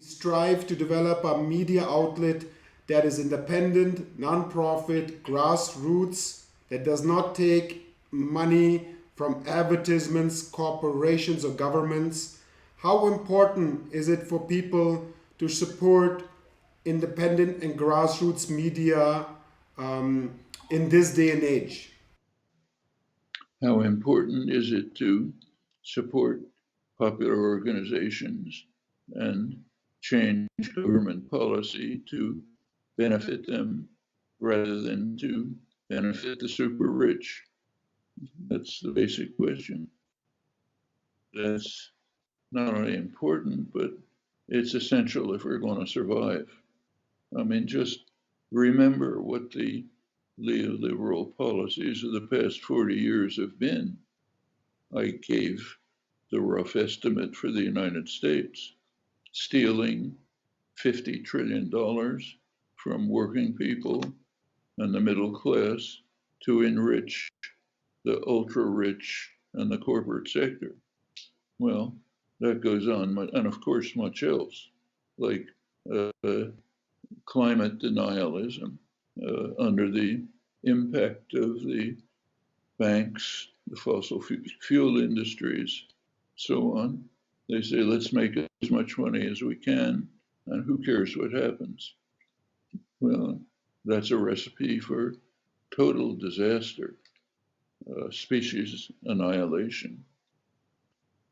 strive to develop a media outlet that is independent, non-profit, grassroots, that does not take money from advertisements, corporations, or governments. How important is it for people to support independent and grassroots media in this day and age? How important is it to support popular organizations and change government policy to benefit them rather than to benefit the super rich? That's the basic question. That's not only important, but it's essential if we're going to survive. I mean, just remember what the neoliberal policies of the past 40 years have been. I gave the rough estimate for the United States, stealing $50 trillion from working people and the middle class to enrich the ultra rich and the corporate sector. Well, that goes on, and of course, much else, like climate denialism under the impact of the banks, the fossil fuel industries, so on. They say, let's make as much money as we can, and who cares what happens? Well, that's a recipe for total disaster, species annihilation.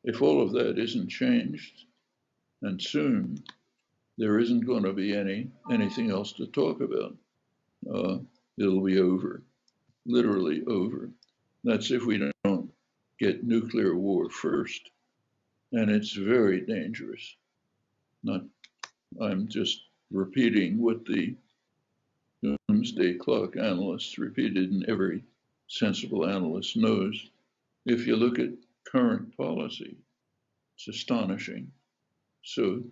If all of that isn't changed, and soon, there isn't going to be anything else to talk about. It'll be over, literally over. That's if we don't get nuclear war first. And it's very dangerous. I'm just repeating what the doomsday clock analysts repeated, and every sensible analyst knows. If you look at current policy, it's astonishing. So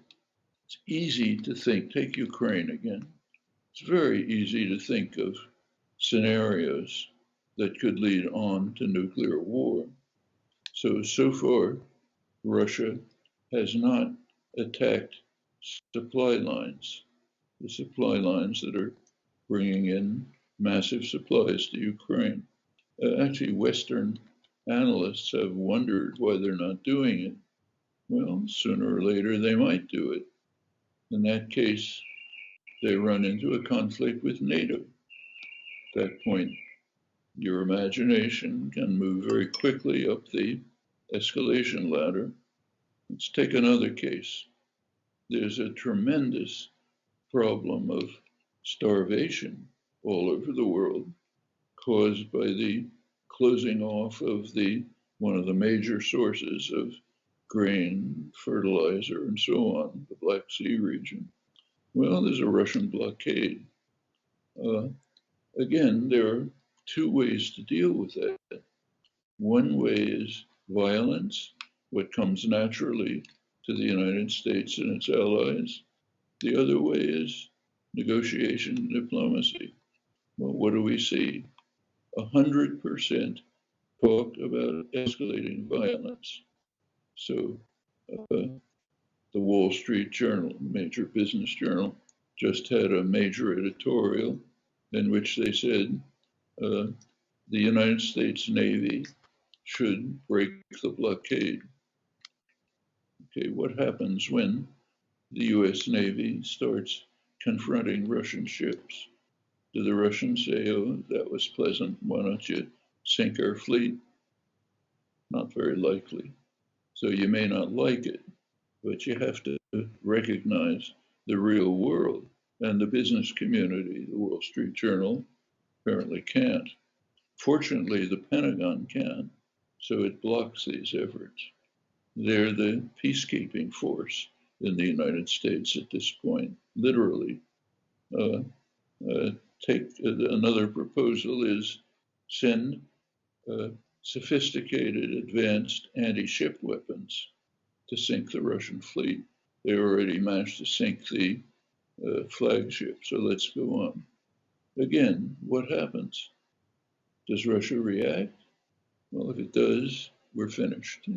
it's easy to think, take Ukraine again. It's very easy to think of scenarios that could lead on to nuclear war. So far, Russia has not attacked supply lines, the supply lines that are bringing in massive supplies to Ukraine. Actually, Western analysts have wondered why they're not doing it. Well, sooner or later, they might do it. In that case, they run into a conflict with NATO. At that point, your imagination can move very quickly up the escalation ladder. Let's take another case. There's a tremendous problem of starvation all over the world caused by the closing off of one of the major sources of grain, fertilizer, and so on, the Black Sea region. Well, there's a Russian blockade. Again, there are two ways to deal with that. One way is violence, what comes naturally to the United States and its allies. The other way is negotiation and diplomacy. Well, what do we see? 100% talk about escalating violence. So the Wall Street Journal, major business journal, just had a major editorial in which they said the United States Navy should break the blockade. Okay, what happens when the US Navy starts confronting Russian ships? Do the Russians say, oh, that was pleasant, why don't you sink our fleet? Not very likely. So you may not like it, but you have to recognize the real world. And the business community, the Wall Street Journal, apparently can't. Fortunately, the Pentagon can, so it blocks these efforts. They're the peacekeeping force in the United States at this point, literally. Take another proposal is send sophisticated, advanced anti-ship weapons to sink the Russian fleet. They already managed to sink the flagship, so let's go on. Again, what happens? Does Russia react? Well, if it does, we're finished.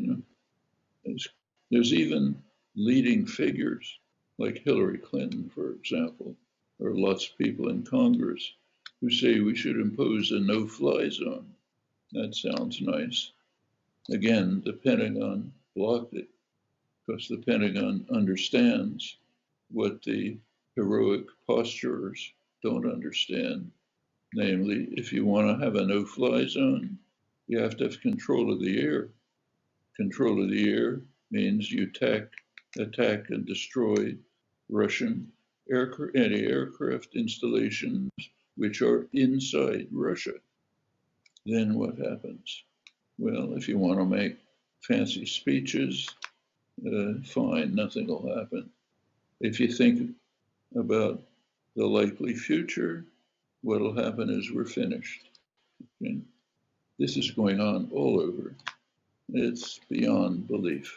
There's even leading figures like Hillary Clinton, for example, or lots of people in Congress who say we should impose a no-fly zone. That sounds nice. Again, the Pentagon blocked it because the Pentagon understands what the heroic posturers don't understand. Namely, if you want to have a no-fly zone, you have to have control of the air. Control of the air means you attack and destroy Russian anti-aircraft installations which are inside Russia. Then what happens? Well, if you want to make fancy speeches, fine, nothing will happen. If you think about the likely future, what will happen is we're finished. Okay? This is going on all over. It's beyond belief.